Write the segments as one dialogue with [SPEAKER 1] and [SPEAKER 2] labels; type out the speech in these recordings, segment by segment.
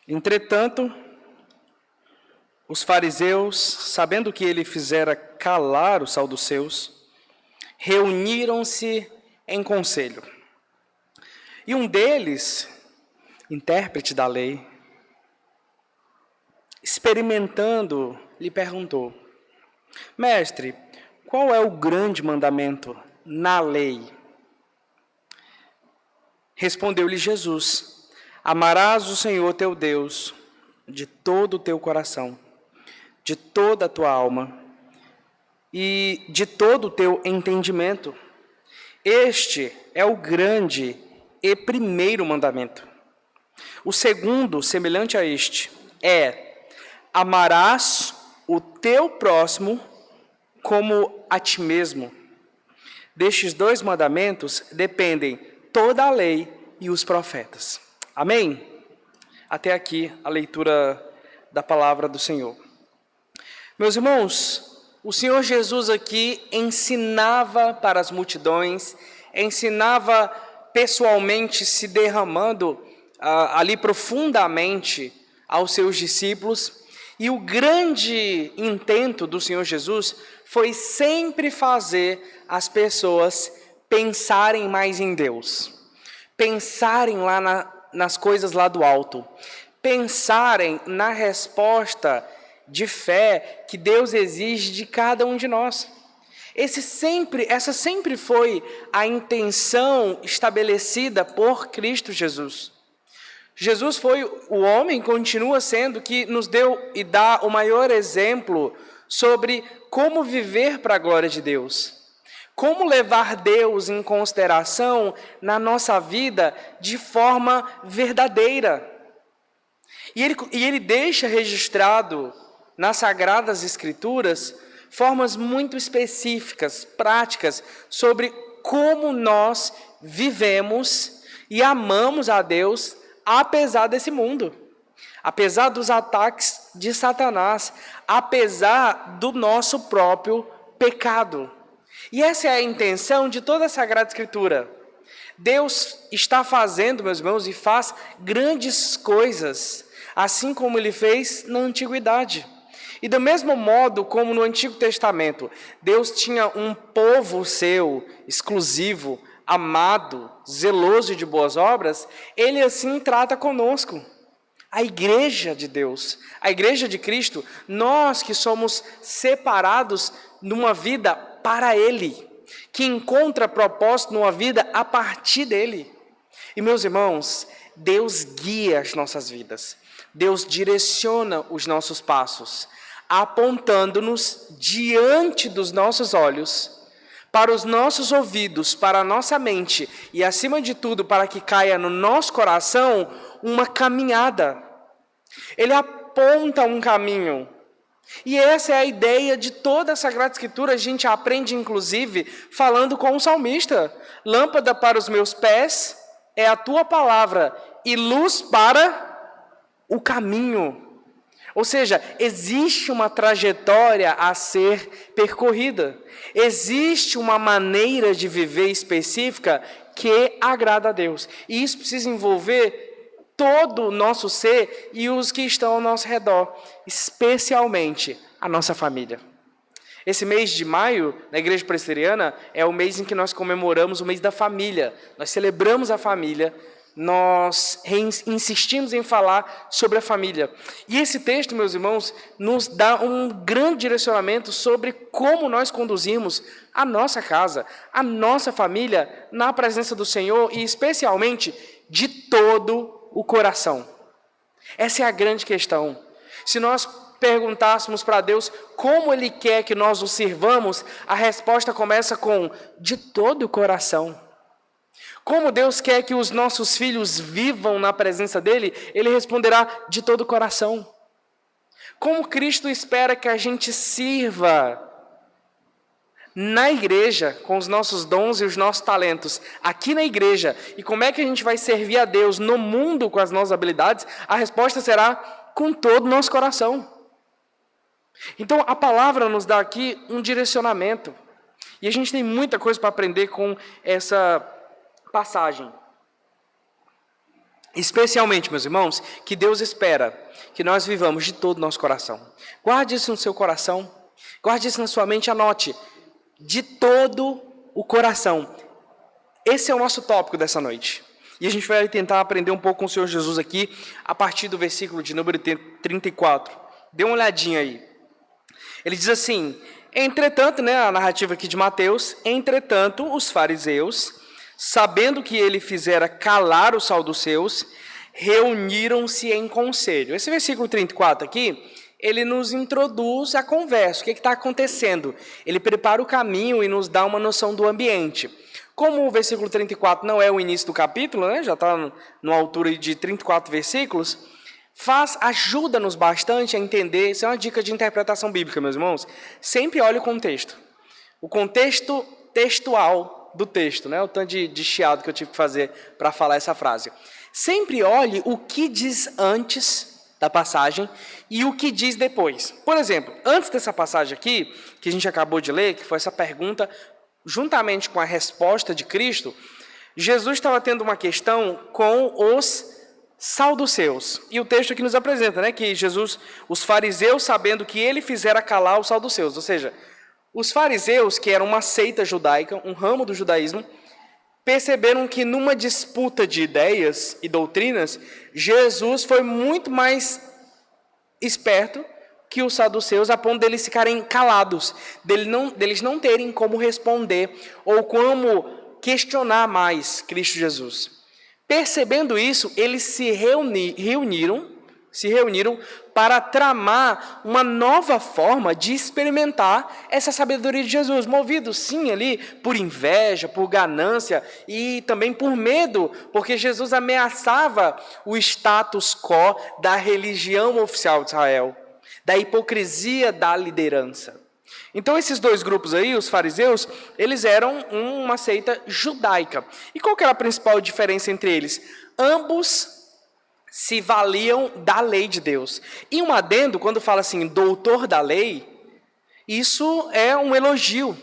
[SPEAKER 1] Entretanto, os fariseus, sabendo que ele fizera calar os saduceus, reuniram-se em conselho. E um deles, intérprete da lei, experimentando, lhe perguntou: Mestre, qual é o grande mandamento na lei? Respondeu-lhe Jesus: Amarás o Senhor teu Deus de todo o teu coração, de toda a tua alma e de todo o teu entendimento. Este é o grande e primeiro mandamento. O segundo, semelhante a este, é: amarás o teu próximo como a ti mesmo. Destes dois mandamentos dependem toda a lei e os profetas. Amém? Até aqui a leitura da palavra do Senhor. Meus irmãos, o Senhor Jesus aqui ensinava para as multidões, ensinava pessoalmente, se derramando ali profundamente aos seus discípulos, e o grande intento do Senhor Jesus foi sempre fazer as pessoas pensarem mais em Deus, pensarem lá nas coisas lá do alto, pensarem na resposta de fé que Deus exige de cada um de nós. Essa sempre foi a intenção estabelecida por Cristo Jesus. Jesus foi o homem, continua sendo, que nos deu e dá o maior exemplo sobre como viver para a glória de Deus. Como levar Deus em consideração na nossa vida de forma verdadeira. E ele deixa registrado nas Sagradas Escrituras formas muito específicas, práticas, sobre como nós vivemos e amamos a Deus apesar desse mundo, apesar dos ataques de Satanás, apesar do nosso próprio pecado. E essa é a intenção de toda a Sagrada Escritura. Deus está fazendo, meus irmãos, e faz grandes coisas, assim como Ele fez na Antiguidade. E do mesmo modo como no Antigo Testamento, Deus tinha um povo seu, exclusivo, amado, zeloso de boas obras, Ele assim trata conosco. A igreja de Deus, a igreja de Cristo, nós que somos separados numa vida para Ele, que encontra propósito numa vida a partir dEle. E meus irmãos, Deus guia as nossas vidas, Deus direciona os nossos passos, apontando-nos diante dos nossos olhos, para os nossos ouvidos, para a nossa mente e, acima de tudo, para que caia no nosso coração uma caminhada. Ele aponta um caminho. E essa é a ideia de toda a Sagrada Escritura. A gente aprende, inclusive, falando com o salmista: lâmpada para os meus pés é a tua palavra e luz para o caminho. Ou seja, existe uma trajetória a ser percorrida. Existe uma maneira de viver específica que agrada a Deus. E isso precisa envolver todo o nosso ser e os que estão ao nosso redor, especialmente a nossa família. Esse mês de maio, na Igreja Presbiteriana, é o mês em que nós comemoramos o mês da família. Nós celebramos a família, nós insistimos em falar sobre a família. E esse texto, meus irmãos, nos dá um grande direcionamento sobre como nós conduzimos a nossa casa, a nossa família, na presença do Senhor e especialmente de todo o coração. Essa é a grande questão. Se nós perguntássemos para Deus como Ele quer que nós o sirvamos, a resposta começa com de todo o coração. Como Deus quer que os nossos filhos vivam na presença dEle, Ele responderá de todo o coração. Como Cristo espera que a gente sirva na igreja, com os nossos dons e os nossos talentos, aqui na igreja, e como é que a gente vai servir a Deus no mundo com as nossas habilidades, a resposta será com todo o nosso coração. Então, a palavra nos dá aqui um direcionamento, e a gente tem muita coisa para aprender com essa passagem. Especialmente, meus irmãos, que Deus espera que nós vivamos de todo o nosso coração. Guarde isso no seu coração, guarde isso na sua mente, anote, de todo o coração. Esse é o nosso tópico dessa noite. E a gente vai tentar aprender um pouco com o Senhor Jesus aqui, a partir do versículo de número 34. Dê uma olhadinha aí. Ele diz assim: entretanto, a narrativa aqui de Mateus, entretanto, os fariseus, sabendo que ele fizera calar os saduceus, reuniram-se em conselho. Esse versículo 34 aqui, ele nos introduz a conversa. O que está acontecendo? Ele prepara o caminho e nos dá uma noção do ambiente. Como o versículo 34 não é o início do capítulo, já está numa altura de 34 versículos, ajuda-nos bastante a entender. Isso é uma dica de interpretação bíblica, meus irmãos. Sempre olhe o contexto textual do texto, o tanto de chiado que eu tive que fazer para falar essa frase. Sempre olhe o que diz antes da passagem e o que diz depois. Por exemplo, antes dessa passagem aqui, que a gente acabou de ler, que foi essa pergunta, juntamente com a resposta de Cristo, Jesus estava tendo uma questão com os saduceus. E o texto aqui nos apresenta, que Jesus, os fariseus, sabendo que ele fizera calar os saduceus, ou seja, os fariseus, que eram uma seita judaica, um ramo do judaísmo, perceberam que numa disputa de ideias e doutrinas, Jesus foi muito mais esperto que os saduceus, a ponto deles ficarem calados, deles não terem como responder ou como questionar mais Cristo Jesus. Percebendo isso, eles se reuniram para tramar uma nova forma de experimentar essa sabedoria de Jesus, movido sim ali por inveja, por ganância e também por medo, porque Jesus ameaçava o status quo da religião oficial de Israel, da hipocrisia da liderança. Então esses dois grupos aí, os fariseus, eles eram uma seita judaica. E qual que era a principal diferença entre eles? Ambos se valiam da lei de Deus. E um adendo, quando fala assim, doutor da lei, isso é um elogio,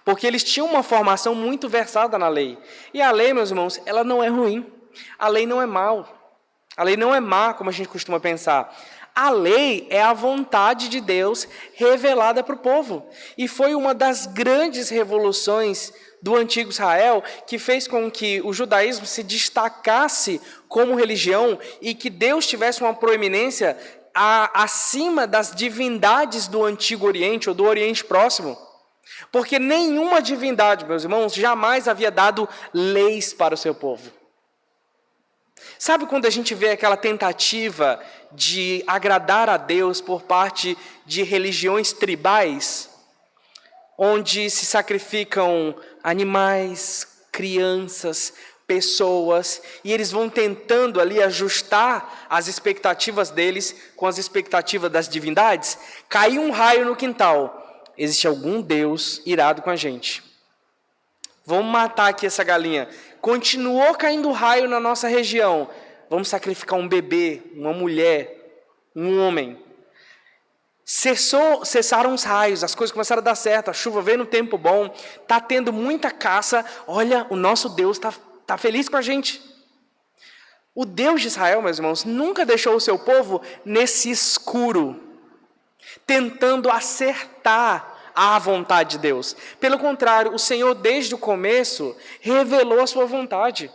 [SPEAKER 1] porque eles tinham uma formação muito versada na lei. E a lei, meus irmãos, ela não é ruim. A lei não é mal. A lei não é má, como a gente costuma pensar. A lei é a vontade de Deus revelada para o povo. E foi uma das grandes revoluções do antigo Israel que fez com que o judaísmo se destacasse como religião e que Deus tivesse uma proeminência acima das divindades do Antigo Oriente ou do Oriente Próximo. Porque nenhuma divindade, meus irmãos, jamais havia dado leis para o seu povo. Sabe quando a gente vê aquela tentativa de agradar a Deus por parte de religiões tribais, onde se sacrificam animais, crianças, pessoas, e eles vão tentando ali ajustar as expectativas deles com as expectativas das divindades? Caiu um raio no quintal, existe algum Deus irado com a gente. Vamos matar aqui essa galinha. Continuou caindo raio na nossa região. Vamos sacrificar um bebê, uma mulher, um homem. Cessaram os raios, as coisas começaram a dar certo, a chuva veio no tempo bom, está tendo muita caça. Olha, o nosso Deus está feliz com a gente. O Deus de Israel, meus irmãos, nunca deixou o seu povo nesse escuro, tentando acertar à vontade de Deus. Pelo contrário, o Senhor, desde o começo, revelou a sua vontade.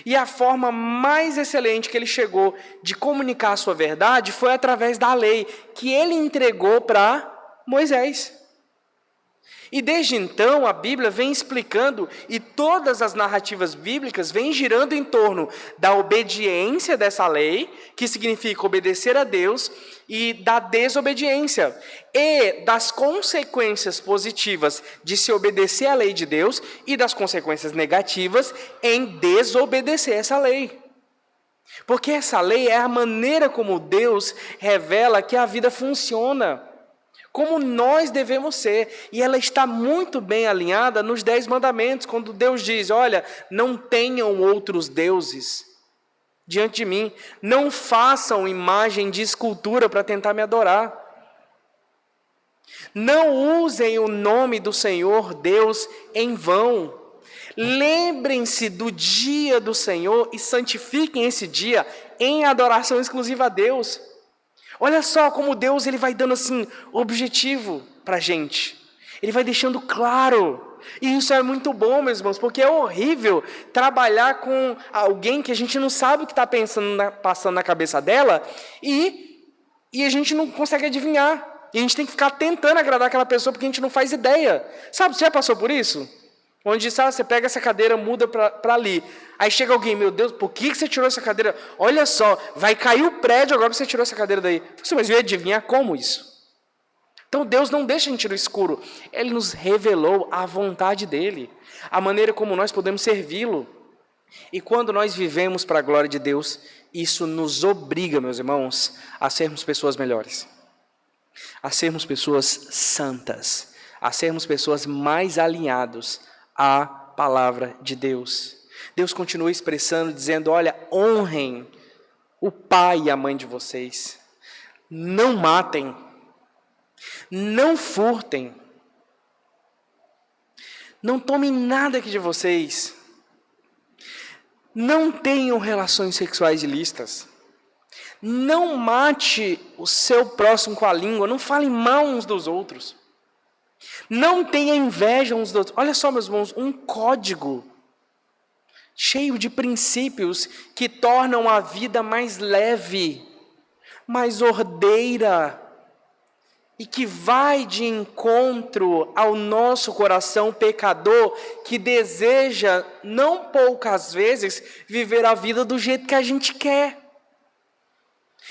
[SPEAKER 1] E a forma mais excelente que ele chegou de comunicar a sua verdade foi através da lei, que ele entregou para Moisés. E desde então, a Bíblia vem explicando, e todas as narrativas bíblicas vêm girando em torno da obediência dessa lei, que significa obedecer a Deus, e da desobediência, e das consequências positivas de se obedecer à lei de Deus, e das consequências negativas em desobedecer essa lei. Porque essa lei é a maneira como Deus revela que a vida funciona, como nós devemos ser, e ela está muito bem alinhada nos 10 mandamentos, quando Deus diz, olha, não tenham outros deuses diante de mim, não façam imagem de escultura para tentar me adorar, não usem o nome do Senhor Deus em vão, Lembrem-se do dia do Senhor e santifiquem esse dia em adoração exclusiva a Deus. Olha só como Deus ele vai dando assim objetivo para a gente. Ele vai deixando claro. E isso é muito bom, meus irmãos, porque é horrível trabalhar com alguém que a gente não sabe o que está passando na cabeça dela e a gente não consegue adivinhar. E a gente tem que ficar tentando agradar aquela pessoa porque a gente não faz ideia. Sabe, você já passou por isso? Onde você pega essa cadeira, muda para ali. Aí chega alguém, meu Deus, por que você tirou essa cadeira? Olha só, vai cair o prédio agora que você tirou essa cadeira daí. Mas eu ia adivinhar como isso? Então Deus não deixa a gente no escuro. Ele nos revelou a vontade dele, a maneira como nós podemos servi-lo. E quando nós vivemos para a glória de Deus, isso nos obriga, meus irmãos, a sermos pessoas melhores, a sermos pessoas santas, a sermos pessoas mais alinhadas à palavra de Deus. Deus continua expressando, dizendo, olha, honrem o pai e a mãe de vocês, não matem, não furtem, não tomem nada aqui de vocês, não tenham relações sexuais ilícitas, não mate o seu próximo com a língua, não falem mal uns dos outros, não tenha inveja uns dos outros. Olha só, meus irmãos, um código cheio de princípios que tornam a vida mais leve, mais ordeira, e que vai de encontro ao nosso coração pecador, que deseja, não poucas vezes, viver a vida do jeito que a gente quer.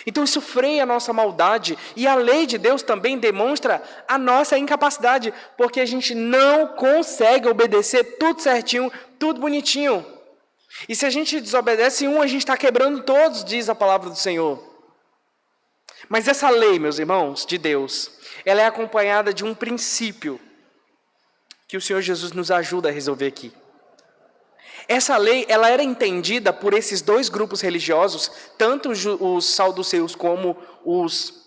[SPEAKER 1] Então isso freia a nossa maldade, e a lei de Deus também demonstra a nossa incapacidade, porque a gente não consegue obedecer tudo certinho, tudo bonitinho. E se a gente desobedece um, a gente está quebrando todos, diz a palavra do Senhor. Mas essa lei, meus irmãos, de Deus, ela é acompanhada de um princípio que o Senhor Jesus nos ajuda a resolver aqui. Essa lei, ela era entendida por esses dois grupos religiosos, tanto os saduceus como os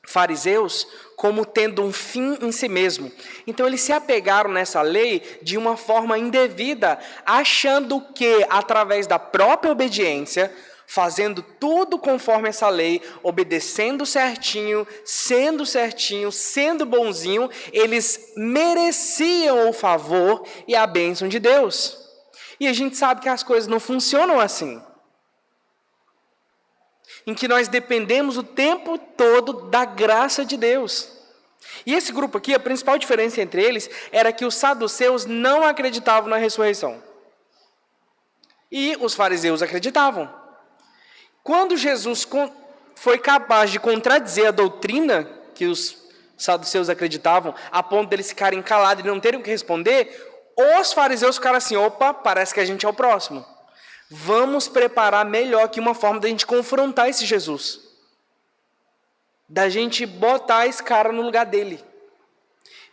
[SPEAKER 1] fariseus, como tendo um fim em si mesmo. Então eles se apegaram nessa lei de uma forma indevida, achando que através da própria obediência, fazendo tudo conforme essa lei, obedecendo certinho, sendo bonzinho, eles mereciam o favor e a bênção de Deus. E a gente sabe que as coisas não funcionam assim. Em que nós dependemos o tempo todo da graça de Deus. E esse grupo aqui, a principal diferença entre eles era que os saduceus não acreditavam na ressurreição. E os fariseus acreditavam. Quando Jesus foi capaz de contradizer a doutrina que os saduceus acreditavam, a ponto deles ficarem calados e não terem o que responder, os fariseus ficaram assim, opa, parece que a gente é o próximo. Vamos preparar melhor que uma forma da gente confrontar esse Jesus. Da gente botar esse cara no lugar dele.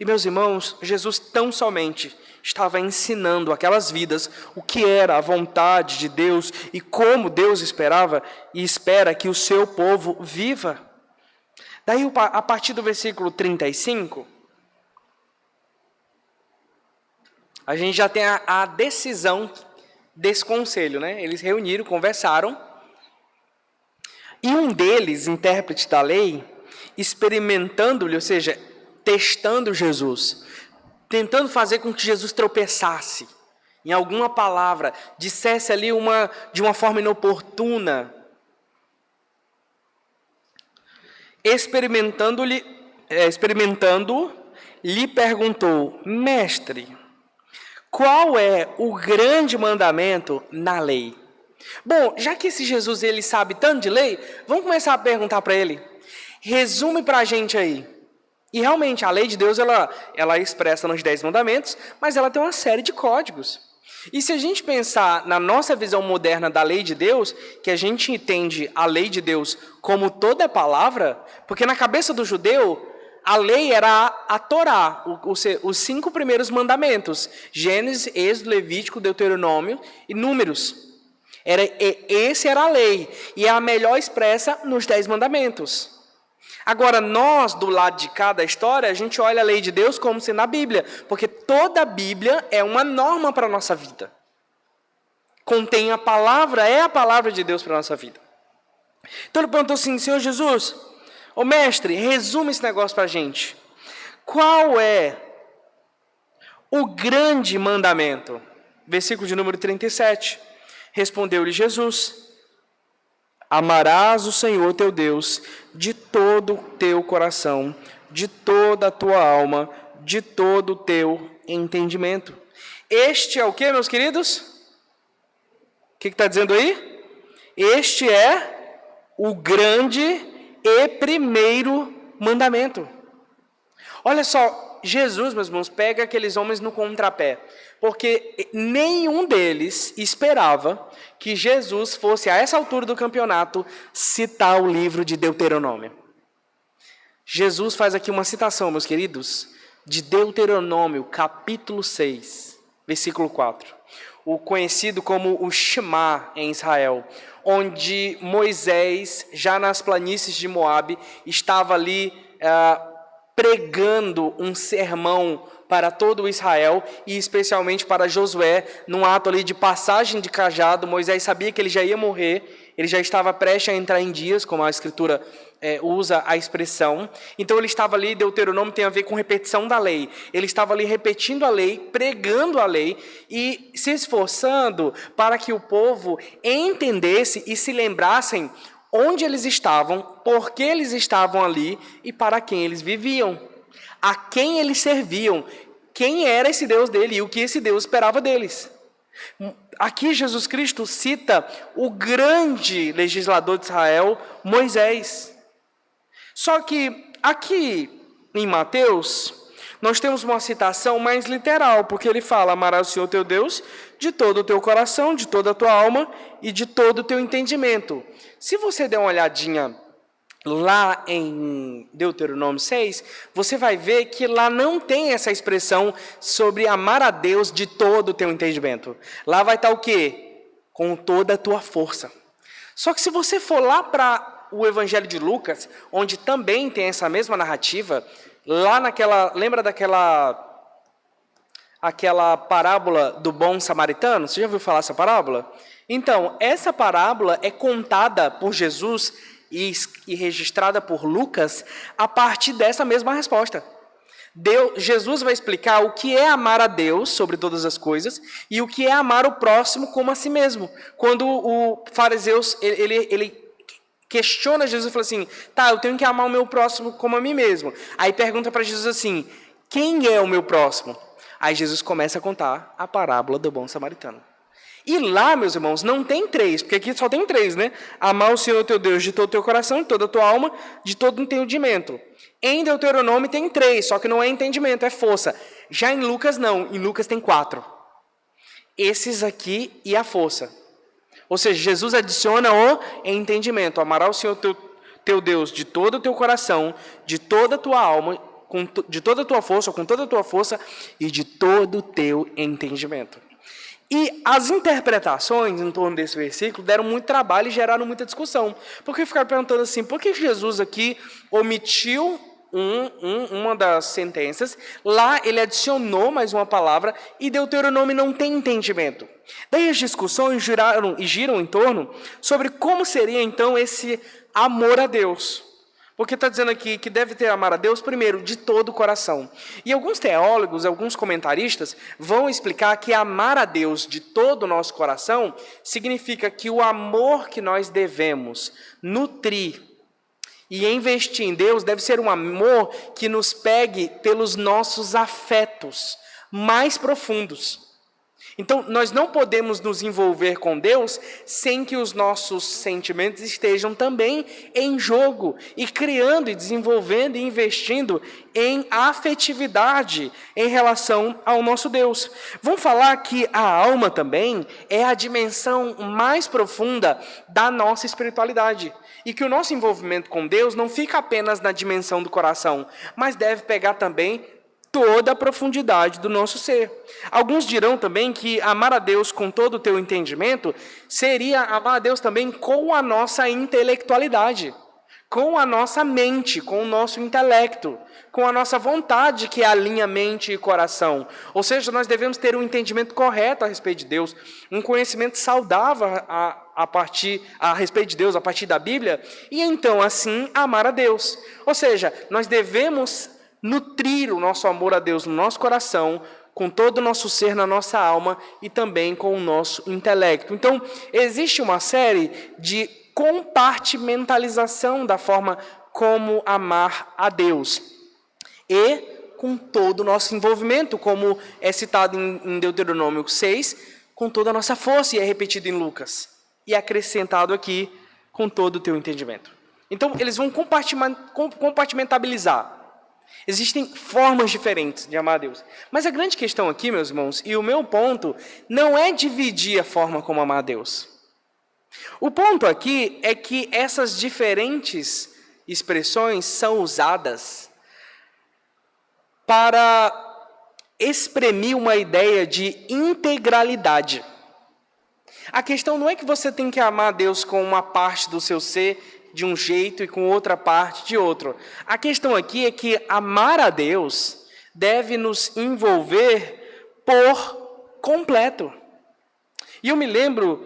[SPEAKER 1] E meus irmãos, Jesus tão somente estava ensinando aquelas vidas o que era a vontade de Deus e como Deus esperava e espera que o seu povo viva. Daí, a partir do versículo 35, a gente já tem a decisão desse conselho, né? Eles reuniram, conversaram, e um deles, intérprete da lei, experimentando-lhe, ou seja, testando Jesus, tentando fazer com que Jesus tropeçasse em alguma palavra, dissesse ali de uma forma inoportuna, experimentando, lhe perguntou, mestre, qual é o grande mandamento na lei? Bom, já que esse Jesus ele sabe tanto de lei, vamos começar a perguntar para ele. Resume para a gente aí. E realmente, a lei de Deus, ela é expressa nos 10 mandamentos, mas ela tem uma série de códigos. E se a gente pensar na nossa visão moderna da lei de Deus, que a gente entende a lei de Deus como toda a palavra, porque na cabeça do judeu, a lei era a Torá, os 5 primeiros mandamentos, Gênesis, Êxodo, Levítico, Deuteronômio e Números. Essa era a lei, e é a melhor expressa nos 10 mandamentos. Agora, nós, do lado de cá da história, a gente olha a lei de Deus como se na Bíblia, porque toda a Bíblia é uma norma para a nossa vida. Contém a palavra, é a palavra de Deus para a nossa vida. Então ele perguntou assim: Senhor Jesus, ô mestre, resume esse negócio para a gente. Qual é o grande mandamento? Versículo de número 37. Respondeu-lhe Jesus: amarás o Senhor teu Deus de todo o teu coração, de toda a tua alma, de todo o teu entendimento. Este é o que, meus queridos? O que está dizendo aí? Este é o grande e primeiro mandamento. Olha só, Jesus, meus irmãos, pega aqueles homens no contrapé, porque nenhum deles esperava que Jesus fosse, a essa altura do campeonato, citar o livro de Deuteronômio. Jesus faz aqui uma citação, meus queridos, de Deuteronômio, capítulo 6, versículo 4. O conhecido como o Shema em Israel, onde Moisés, já nas planícies de Moabe, estava ali pregando um sermão para todo Israel e especialmente para Josué, num ato ali de passagem de cajado. Moisés sabia que ele já ia morrer, ele já estava prestes a entrar em dias, como a Escritura usa a expressão. Então ele estava ali, Deuteronômio tem a ver com repetição da lei. Ele estava ali repetindo a lei, pregando a lei e se esforçando para que o povo entendesse e se lembrassem onde eles estavam, por que eles estavam ali e para quem eles viviam, a quem eles serviam, quem era esse Deus dele e o que esse Deus esperava deles. Aqui Jesus Cristo cita o grande legislador de Israel, Moisés. Só que aqui em Mateus, nós temos uma citação mais literal, porque ele fala: amarás o Senhor teu Deus de todo o teu coração, de toda a tua alma e de todo o teu entendimento. Se você der uma olhadinha lá em Deuteronômio 6, você vai ver que lá não tem essa expressão sobre amar a Deus de todo o teu entendimento. Lá vai estar o quê? Com toda a tua força. Só que se você for lá para o Evangelho de Lucas, onde também tem essa mesma narrativa, lá naquela, lembra daquela parábola do bom samaritano? Você já ouviu falar essa parábola? Então, essa parábola é contada por Jesus e registrada por Lucas a partir dessa mesma resposta. Jesus vai explicar o que é amar a Deus sobre todas as coisas e o que é amar o próximo como a si mesmo. Quando o fariseus, ele questiona Jesus e fala assim: tá, eu tenho que amar o meu próximo como a mim mesmo. Aí pergunta para Jesus assim: quem é o meu próximo? Aí Jesus começa a contar a parábola do bom samaritano. E lá, meus irmãos, não tem três, porque aqui só tem três, né? Amar o Senhor teu Deus de todo o teu coração, de toda a tua alma, de todo o entendimento. Em Deuteronômio tem três, só que não é entendimento, é força. Já em Lucas não, em Lucas tem 4. Esses aqui e a força. Ou seja, Jesus adiciona o entendimento. Amarás o Senhor teu Deus de todo o teu coração, de toda a tua alma, de toda a tua força, com toda a tua força e de todo o teu entendimento. E as interpretações em torno desse versículo deram muito trabalho e geraram muita discussão. Porque ficaram perguntando assim: por que Jesus aqui omitiu uma das sentenças, lá ele adicionou mais uma palavra e Deuteronômio não tem entendimento? Daí as discussões giram em torno sobre como seria então esse amor a Deus. Porque está dizendo aqui que deve ter amar a Deus, primeiro, de todo o coração. E alguns teólogos, alguns comentaristas, vão explicar que amar a Deus de todo o nosso coração significa que o amor que nós devemos nutrir e investir em Deus deve ser um amor que nos pegue pelos nossos afetos mais profundos. Então, nós não podemos nos envolver com Deus sem que os nossos sentimentos estejam também em jogo e criando e desenvolvendo e investindo em afetividade em relação ao nosso Deus. Vamos falar que a alma também é a dimensão mais profunda da nossa espiritualidade e que o nosso envolvimento com Deus não fica apenas na dimensão do coração, mas deve pegar também toda a profundidade do nosso ser. Alguns dirão também que amar a Deus com todo o teu entendimento seria amar a Deus também com a nossa intelectualidade, com a nossa mente, com o nosso intelecto, com a nossa vontade, que alinha mente e coração. Ou seja, nós devemos ter um entendimento correto a respeito de Deus, um conhecimento saudável a respeito de Deus, a partir da Bíblia, e então, assim, amar a Deus. Ou seja, nós devemos nutrir o nosso amor a Deus no nosso coração, com todo o nosso ser, na nossa alma, e também com o nosso intelecto. Então, existe uma série de compartimentalização da forma como amar a Deus. E com todo o nosso envolvimento, como é citado em Deuteronômio 6, com toda a nossa força, e é repetido em Lucas. E acrescentado aqui, com todo o teu entendimento. Então, eles vão compartimentabilizar. Existem formas diferentes de amar a Deus. Mas a grande questão aqui, meus irmãos, e o meu ponto, não é dividir a forma como amar a Deus. O ponto aqui é que essas diferentes expressões são usadas para exprimir uma ideia de integralidade. A questão não é que você tem que amar a Deus com uma parte do seu ser de um jeito e com outra parte de outro. A questão aqui é que amar a Deus deve nos envolver por completo. E eu me lembro,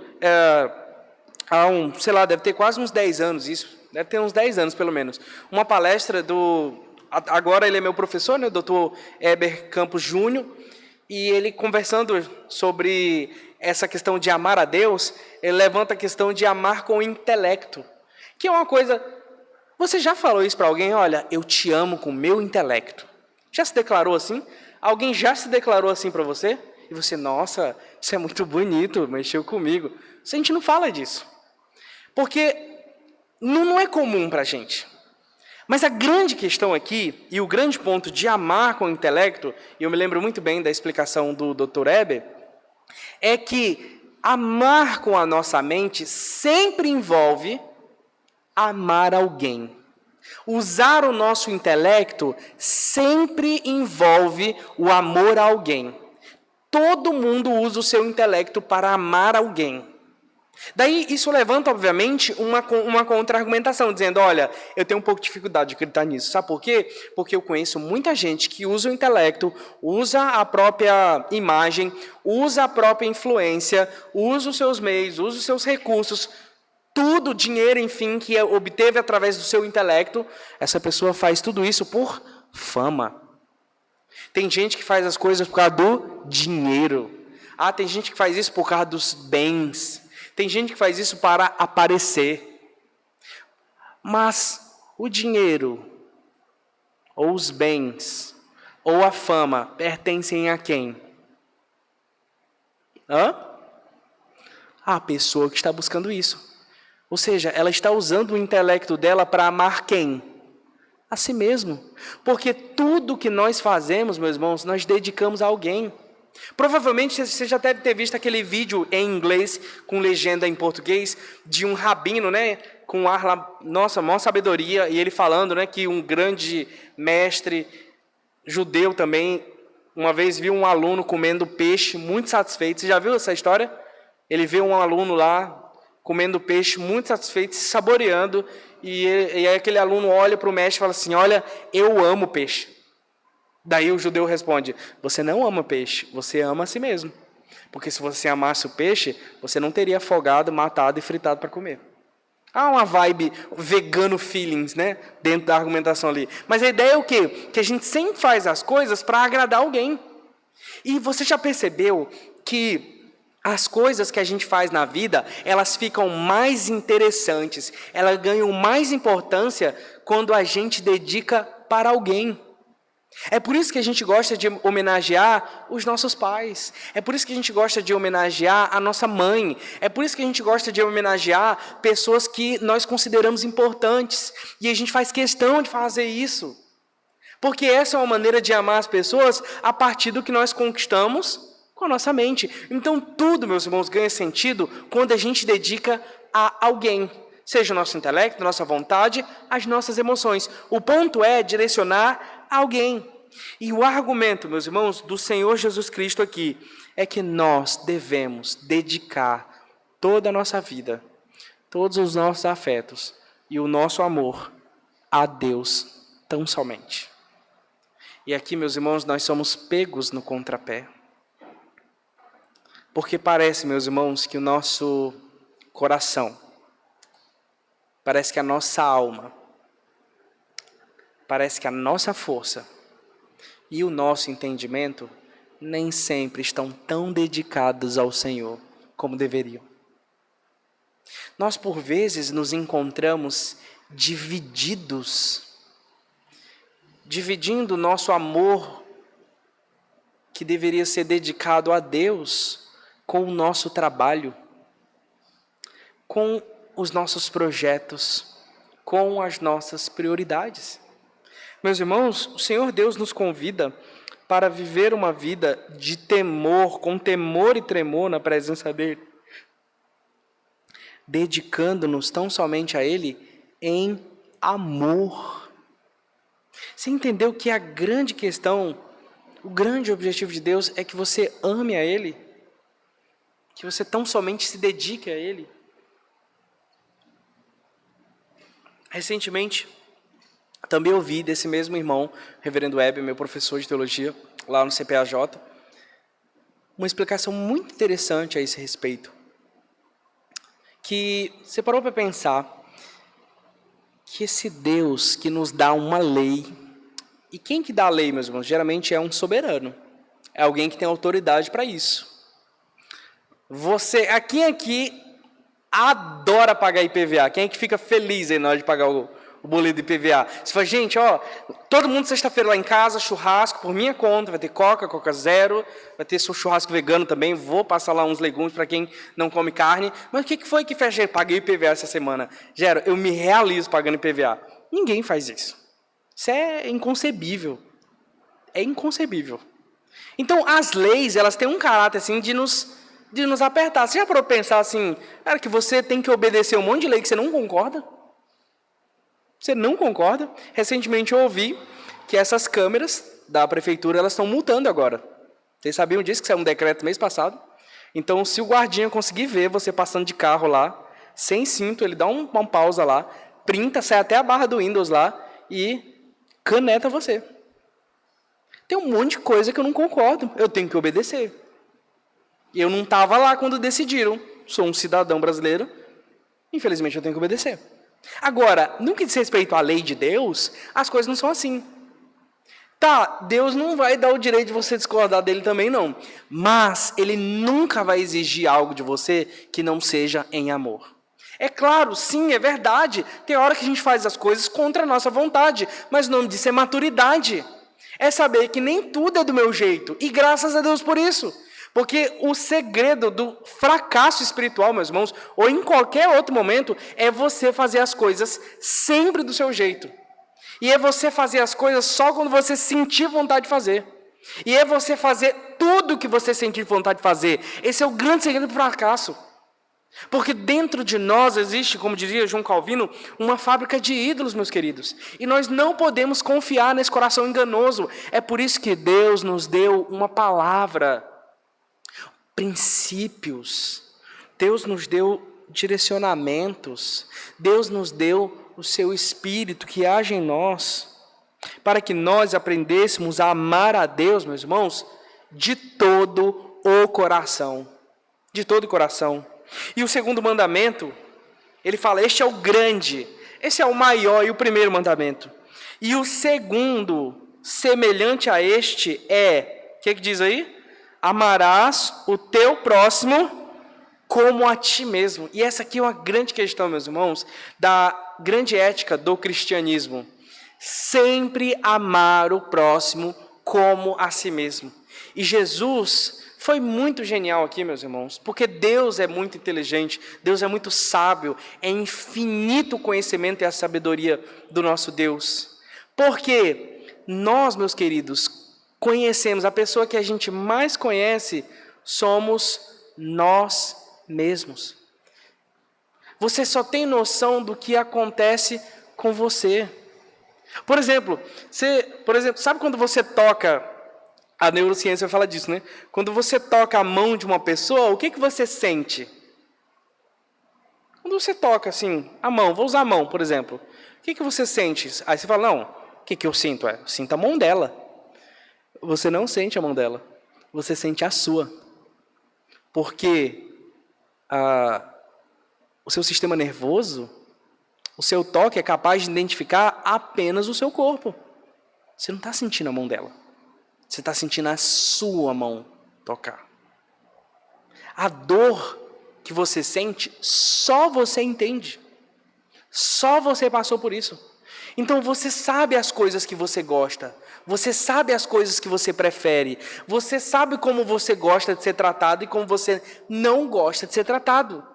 [SPEAKER 1] deve ter quase uns 10 anos isso, deve ter uns 10 anos pelo menos, uma palestra agora ele é meu professor, né, o Dr. Heber Campos Júnior, e ele conversando sobre essa questão de amar a Deus, ele levanta a questão de amar com o intelecto, que é uma coisa, você já falou isso para alguém? Olha, eu te amo com o meu intelecto. Já se declarou assim? Alguém já se declarou assim para você? E você, nossa, isso é muito bonito, mexeu comigo. A gente não fala disso. Porque não é comum para a gente. Mas a grande questão aqui, e o grande ponto de amar com o intelecto, e eu me lembro muito bem da explicação do Dr. Heber, é que amar com a nossa mente sempre envolve amar alguém. Usar o nosso intelecto sempre envolve o amor a alguém. Todo mundo usa o seu intelecto para amar alguém. Daí, isso levanta, obviamente, uma contra-argumentação, dizendo, olha, eu tenho um pouco de dificuldade de acreditar nisso. Sabe por quê? Porque eu conheço muita gente que usa o intelecto, usa a própria imagem, usa a própria influência, usa os seus meios, usa os seus recursos, tudo, dinheiro, enfim, que obteve através do seu intelecto, essa pessoa faz tudo isso por fama. Tem gente que faz as coisas por causa do dinheiro. Tem gente que faz isso por causa dos bens. Tem gente que faz isso para aparecer. Mas o dinheiro, ou os bens, ou a fama, pertencem a quem? A pessoa que está buscando isso. Ou seja, ela está usando o intelecto dela para amar quem? A si mesmo. Porque tudo que nós fazemos, meus irmãos, nós dedicamos a alguém. Provavelmente você já deve ter visto aquele vídeo em inglês, com legenda em português, de um rabino, né, com um ar lá, nossa, maior sabedoria, e ele falando, né, que um grande mestre judeu também, uma vez viu um aluno comendo peixe, muito satisfeito. Você já viu essa história? Ele vê um aluno lá, comendo peixe, muito satisfeito, se saboreando, e aí aquele aluno olha para o mestre e fala assim, olha, eu amo peixe. Daí o judeu responde, você não ama peixe, você ama a si mesmo. Porque se você amasse o peixe, você não teria afogado, matado e fritado para comer. Há uma vibe vegano feelings, né, dentro da argumentação ali. Mas a ideia é o quê? Que a gente sempre faz as coisas para agradar alguém. E você já percebeu que as coisas que a gente faz na vida, elas ficam mais interessantes, elas ganham mais importância quando a gente dedica para alguém. É por isso que a gente gosta de homenagear os nossos pais. É por isso que a gente gosta de homenagear a nossa mãe. É por isso que a gente gosta de homenagear pessoas que nós consideramos importantes. E a gente faz questão de fazer isso. Porque essa é uma maneira de amar as pessoas a partir do que nós conquistamos com a nossa mente. Então, tudo, meus irmãos, ganha sentido quando a gente dedica a alguém. Seja o nosso intelecto, a nossa vontade, as nossas emoções. O ponto é direcionar a alguém. E o argumento, meus irmãos, do Senhor Jesus Cristo aqui, é que nós devemos dedicar toda a nossa vida, todos os nossos afetos e o nosso amor a Deus tão somente. E aqui, meus irmãos, nós somos pegos no contrapé. Porque parece, meus irmãos, que o nosso coração, parece que a nossa alma, parece que a nossa força e o nosso entendimento nem sempre estão tão dedicados ao Senhor como deveriam. Nós, por vezes, nos encontramos dividindo o nosso amor, que deveria ser dedicado a Deus, com o nosso trabalho, com os nossos projetos, com as nossas prioridades. Meus irmãos, o Senhor Deus nos convida para viver uma vida de temor, com temor e tremor na presença dEle, dedicando-nos tão somente a Ele em amor. Você entendeu que a grande questão, o grande objetivo de Deus é que você ame a Ele? Que você tão somente se dedique a Ele? Recentemente, também ouvi desse mesmo irmão, reverendo Weber, meu professor de teologia, lá no CPAJ, uma explicação muito interessante a esse respeito. Que você parou para pensar que esse Deus que nos dá uma lei, e quem que dá a lei, meus irmãos? Geralmente é um soberano, é alguém que tem autoridade para isso. Quem aqui adora pagar IPVA? Quem é que fica feliz aí na hora de pagar o boleto de IPVA? Você fala, gente, todo mundo sexta-feira lá em casa, churrasco por minha conta, vai ter Coca Zero, vai ter seu churrasco vegano também, vou passar lá uns legumes para quem não come carne. Mas o que foi que fez? Paguei IPVA essa semana. Gero, eu me realizo pagando IPVA. Ninguém faz isso. Isso é inconcebível. É inconcebível. Então, as leis, elas têm um caráter assim de nos apertar. Você já parou para pensar assim, cara, que você tem que obedecer um monte de lei que você não concorda? Você não concorda? Recentemente eu ouvi que essas câmeras da prefeitura, elas estão multando agora. Vocês sabiam disso, que saiu um decreto mês passado? Então, se o guardinha conseguir ver você passando de carro lá, sem cinto, ele dá uma pausa lá, printa, sai até a barra do Windows lá e caneta você. Tem um monte de coisa que eu não concordo, eu tenho que obedecer. Eu não estava lá quando decidiram, sou um cidadão brasileiro, infelizmente eu tenho que obedecer. Agora, no que diz respeito à lei de Deus, as coisas não são assim. Tá, Deus não vai dar o direito de você discordar dele também, não. Mas Ele nunca vai exigir algo de você que não seja em amor. É claro, sim, é verdade. Tem hora que a gente faz as coisas contra a nossa vontade, mas o nome disso é maturidade. É saber que nem tudo é do meu jeito, e graças a Deus por isso. Porque o segredo do fracasso espiritual, meus irmãos, ou em qualquer outro momento, é você fazer as coisas sempre do seu jeito. E é você fazer as coisas só quando você sentir vontade de fazer. E é você fazer tudo o que você sentir vontade de fazer. Esse é o grande segredo do fracasso. Porque dentro de nós existe, como diria João Calvino, uma fábrica de ídolos, meus queridos. E nós não podemos confiar nesse coração enganoso. É por isso que Deus nos deu uma palavra, princípios, Deus nos deu direcionamentos, Deus nos deu o seu Espírito que age em nós, para que nós aprendêssemos a amar a Deus, meus irmãos, de todo o coração, de todo o coração. E o segundo mandamento, ele fala, este é o grande, esse é o maior e o primeiro mandamento. E o segundo, semelhante a este, o que diz aí? Amarás o teu próximo como a ti mesmo. E essa aqui é uma grande questão, meus irmãos, da grande ética do cristianismo. Sempre amar o próximo como a si mesmo. E Jesus foi muito genial aqui, meus irmãos, porque Deus é muito inteligente, Deus é muito sábio, é infinito o conhecimento e a sabedoria do nosso Deus. Porque nós, meus queridos, conhecemos, a pessoa que a gente mais conhece somos nós mesmos. Você só tem noção do que acontece com você. Por exemplo, sabe quando você toca, a neurociência fala disso, né? Quando você toca a mão de uma pessoa, o que você sente? Quando você toca assim, a mão, vou usar a mão, por exemplo. O que você sente? Aí você fala, não, o que eu sinto? Eu sinto a mão dela. Você não sente a mão dela. Você sente a sua. Porque o seu sistema nervoso, o seu toque é capaz de identificar apenas o seu corpo. Você não está sentindo a mão dela. Você está sentindo a sua mão tocar. A dor que você sente, só você entende. Só você passou por isso. Então você sabe as coisas que você gosta. Você sabe as coisas que você prefere. Você sabe como você gosta de ser tratado e como você não gosta de ser tratado.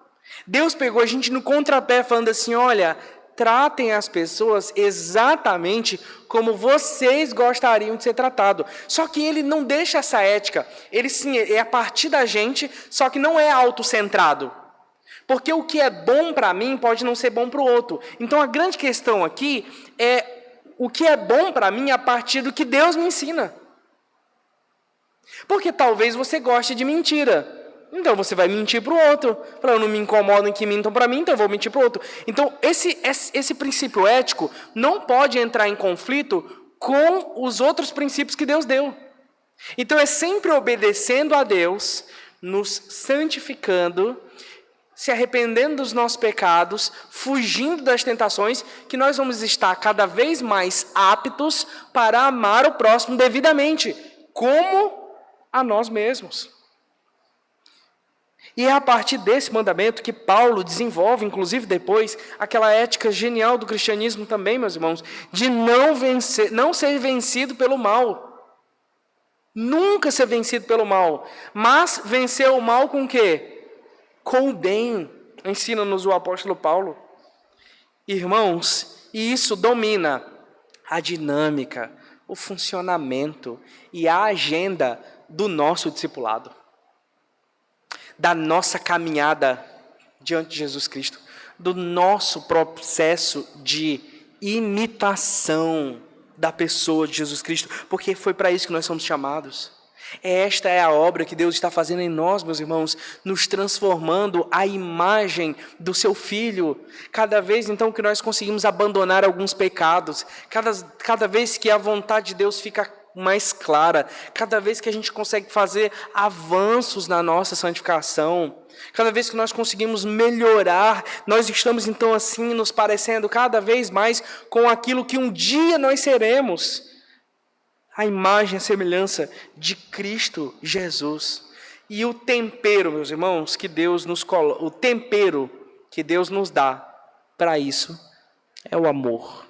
[SPEAKER 1] Deus pegou a gente no contrapé falando assim, olha, tratem as pessoas exatamente como vocês gostariam de ser tratado. Só que ele não deixa essa ética. Ele sim, é a partir da gente, só que não é autocentrado. Porque o que é bom para mim pode não ser bom para o outro. Então a grande questão aqui é o que é bom para mim a partir do que Deus me ensina. Porque talvez você goste de mentira. Então você vai mentir para o outro. Para eu não me incomodem que mintam para mim, então eu vou mentir para o outro. Então esse princípio ético não pode entrar em conflito com os outros princípios que Deus deu. Então é sempre obedecendo a Deus, nos santificando, se arrependendo dos nossos pecados, fugindo das tentações, que nós vamos estar cada vez mais aptos para amar o próximo devidamente, como a nós mesmos. E é a partir desse mandamento que Paulo desenvolve, inclusive depois, aquela ética genial do cristianismo também, meus irmãos, de não ser vencido pelo mal. Nunca ser vencido pelo mal, mas vencer o mal com o quê? Com o bem, ensina-nos o apóstolo Paulo. Irmãos, e isso domina a dinâmica, o funcionamento e a agenda do nosso discipulado, da nossa caminhada diante de Jesus Cristo, do nosso processo de imitação da pessoa de Jesus Cristo, porque foi para isso que nós somos chamados. Esta é a obra que Deus está fazendo em nós, meus irmãos, nos transformando à imagem do seu Filho. Cada vez, então, que nós conseguimos abandonar alguns pecados, cada vez que a vontade de Deus fica mais clara, cada vez que a gente consegue fazer avanços na nossa santificação, cada vez que nós conseguimos melhorar, nós estamos, então, assim, nos parecendo cada vez mais com aquilo que um dia nós seremos. A imagem, a semelhança de Cristo Jesus. E o tempero, meus irmãos, que Deus nos coloca, o tempero que Deus nos dá para isso é o amor.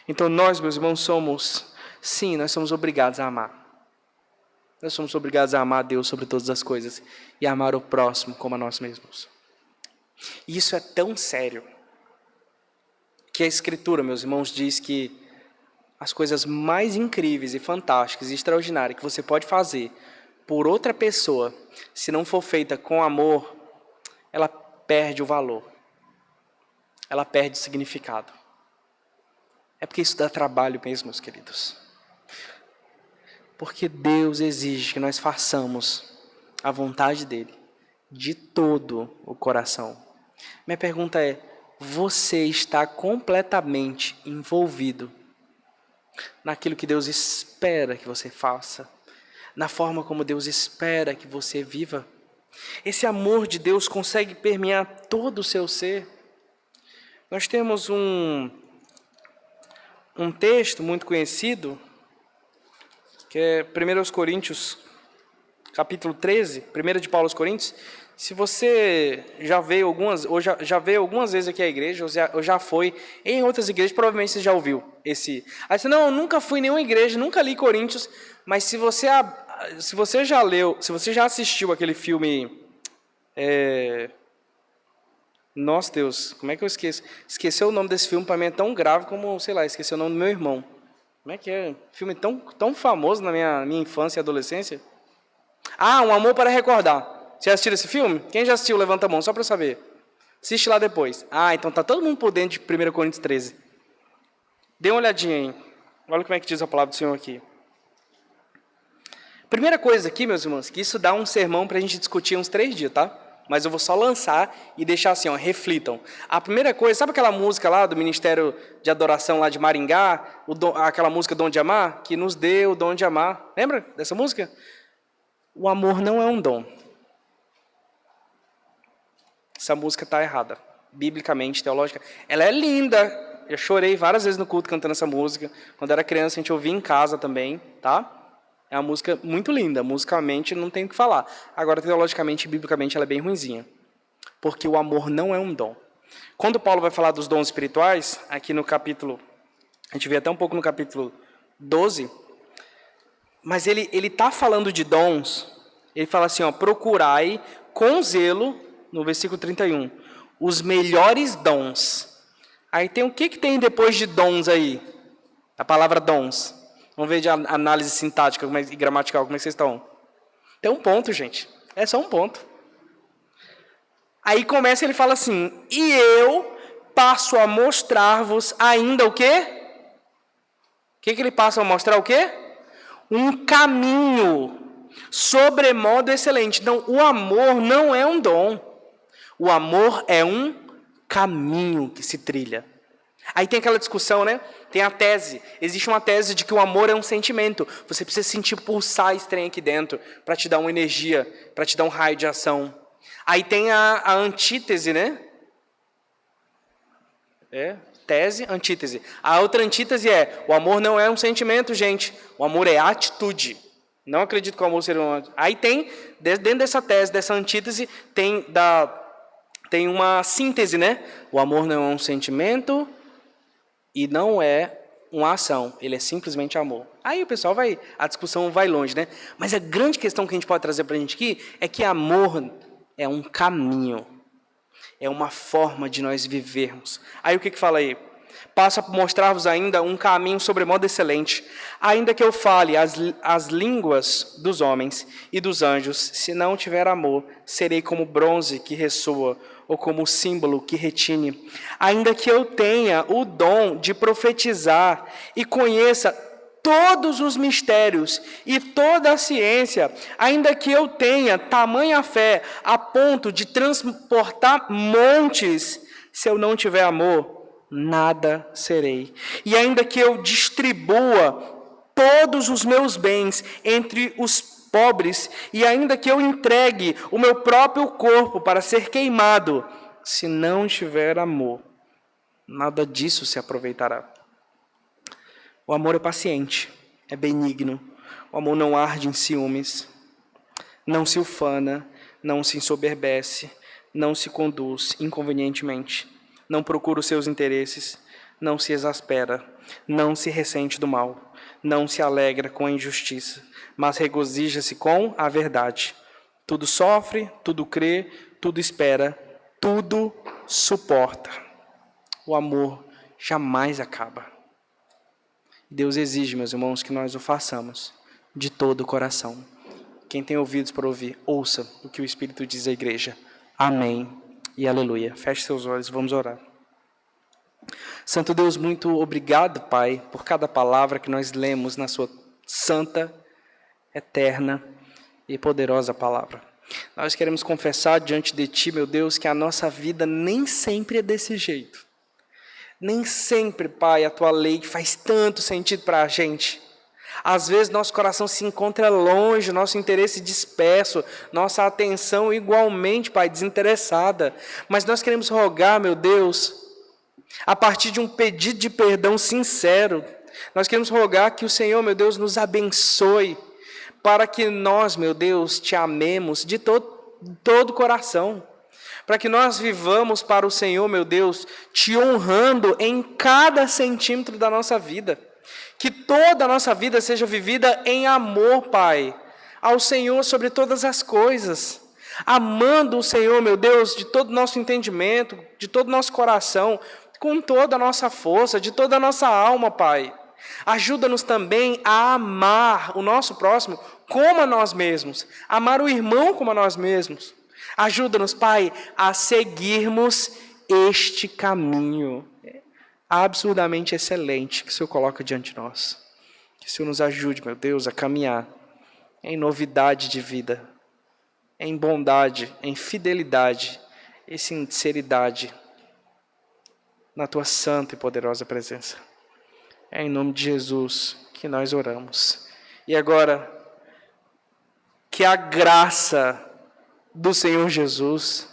[SPEAKER 1] Então nós, meus irmãos, nós somos obrigados a amar. Nós somos obrigados a amar a Deus sobre todas as coisas e a amar o próximo como a nós mesmos. E isso é tão sério que a Escritura, meus irmãos, diz que as coisas mais incríveis e fantásticas e extraordinárias que você pode fazer por outra pessoa, se não for feita com amor, ela perde o valor. Ela perde o significado. É porque isso dá trabalho mesmo, meus queridos. Porque Deus exige que nós façamos a vontade dEle de todo o coração. Minha pergunta é, você está completamente envolvido naquilo que Deus espera que você faça, na forma como Deus espera que você viva? Esse amor de Deus consegue permear todo o seu ser. Nós temos um texto muito conhecido, que é 1 Coríntios, capítulo 13, 1 de Paulo aos Coríntios. Se você já veio algumas vezes aqui à igreja, ou já foi em outras igrejas, provavelmente você já ouviu esse. Aí você, não, eu nunca fui em nenhuma igreja, nunca li Coríntios, mas se você já leu, se você já assistiu aquele filme, nossa Deus, como é que eu esqueço? Esquecer o nome desse filme para mim é tão grave como, sei lá, esquecer o nome do meu irmão. Como é que é? Filme tão famoso na minha infância e adolescência. Um Amor para Recordar. Você já assistiu esse filme? Quem já assistiu, levanta a mão, só para eu saber. Assiste lá depois. Então tá todo mundo por dentro de 1 Coríntios 13. Dê uma olhadinha aí. Olha como é que diz a palavra do Senhor aqui. Primeira coisa aqui, meus irmãos, que isso dá um sermão para a gente discutir uns 3 dias, tá? mas eu vou só lançar e deixar assim, ó, reflitam. A primeira coisa, sabe aquela música lá do Ministério de Adoração lá de Maringá, aquela música Dom de Amar, que nos deu o dom de amar? Lembra dessa música? O amor não é um dom. Essa música está errada, biblicamente, teológica. Ela é linda. Eu chorei várias vezes no culto cantando essa música. Quando era criança, a gente ouvia em casa também, tá? É uma música muito linda. Musicalmente, não tem o que falar. Agora, teologicamente e biblicamente, ela é bem ruinzinha. Porque o amor não é um dom. Quando Paulo vai falar dos dons espirituais, aqui no capítulo... A gente vê até um pouco no capítulo 12. Mas ele está falando de dons. Ele fala assim, ó, procurai com zelo, no versículo 31, os melhores dons. Aí tem o que tem depois de dons aí? A palavra dons. Vamos ver de análise sintática e gramatical, como é que vocês estão? Tem um ponto, gente. É só um ponto. Aí começa, ele fala assim, e eu passo a mostrar-vos ainda o quê? O que ele passa a mostrar o quê? Um caminho sobremodo excelente. Então, o amor não é um dom. O amor é um caminho que se trilha. Aí tem aquela discussão, né? Tem a tese. Existe uma tese de que o amor é um sentimento. Você precisa sentir pulsar esse trem aqui dentro para te dar uma energia, para te dar um raio de ação. Aí tem a antítese, né? Tese, antítese. A outra antítese é, o amor não é um sentimento, gente. O amor é atitude. Não acredito que o amor seja um... Aí tem, dentro dessa tese, dessa antítese, tem uma síntese, né? O amor não é um sentimento e não é uma ação. Ele é simplesmente amor. Aí o pessoal a discussão vai longe, né? Mas a grande questão que a gente pode trazer para a gente aqui é que amor é um caminho. É uma forma de nós vivermos. Aí o que fala aí? Passo a mostrar-vos ainda um caminho sobremodo excelente. Ainda que eu fale as línguas dos homens e dos anjos, se não tiver amor, serei como bronze que ressoa, ou como símbolo que retine. Ainda que eu tenha o dom de profetizar e conheça todos os mistérios e toda a ciência, ainda que eu tenha tamanha fé a ponto de transportar montes, se eu não tiver amor, nada serei. E ainda que eu distribua todos os meus bens entre os pobres, e ainda que eu entregue o meu próprio corpo para ser queimado, se não tiver amor, nada disso se aproveitará. O amor é paciente, é benigno. O amor não arde em ciúmes, não se ufana, não se ensoberbece, não se conduz inconvenientemente, não procura os seus interesses, não se exaspera, não se ressente do mal, não se alegra com a injustiça, mas regozija-se com a verdade. Tudo sofre, tudo crê, tudo espera, tudo suporta. O amor jamais acaba. Deus exige, meus irmãos, que nós o façamos de todo o coração. Quem tem ouvidos para ouvir, ouça o que o Espírito diz à igreja. Amém e aleluia. Feche seus olhos, vamos orar. Santo Deus, muito obrigado, Pai, por cada palavra que nós lemos na sua santa, eterna e poderosa palavra. Nós queremos confessar diante de Ti, meu Deus, que a nossa vida nem sempre é desse jeito. Nem sempre, Pai, a Tua lei faz tanto sentido para a gente. Às vezes nosso coração se encontra longe, nosso interesse disperso, nossa atenção igualmente, Pai, desinteressada. Mas nós queremos rogar, meu Deus, a partir de um pedido de perdão sincero, nós queremos rogar que o Senhor, meu Deus, nos abençoe, para que nós, meu Deus, Te amemos de todo o coração. Para que nós vivamos para o Senhor, meu Deus, Te honrando em cada centímetro da nossa vida. Que toda a nossa vida seja vivida em amor, Pai, ao Senhor sobre todas as coisas. Amando o Senhor, meu Deus, de todo o nosso entendimento, de todo o nosso coração, com toda a nossa força, de toda a nossa alma, Pai. Ajuda-nos também a amar o nosso próximo como a nós mesmos. Amar o irmão como a nós mesmos. Ajuda-nos, Pai, a seguirmos este caminho absurdamente excelente que o Senhor coloca diante de nós. Que o Senhor nos ajude, meu Deus, a caminhar em novidade de vida, em bondade, em fidelidade e sinceridade na tua santa e poderosa presença. É em nome de Jesus que nós oramos. E agora, que a graça do Senhor Jesus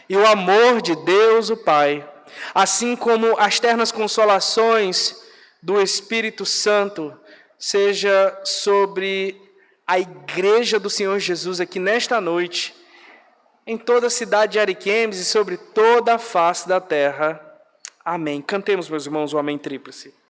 [SPEAKER 1] e o amor de Deus o Pai, assim como as ternas consolações do Espírito Santo, seja sobre a igreja do Senhor Jesus aqui nesta noite, em toda a cidade de Ariquemes e sobre toda a face da terra. Amém. Cantemos, meus irmãos, o amém tríplice.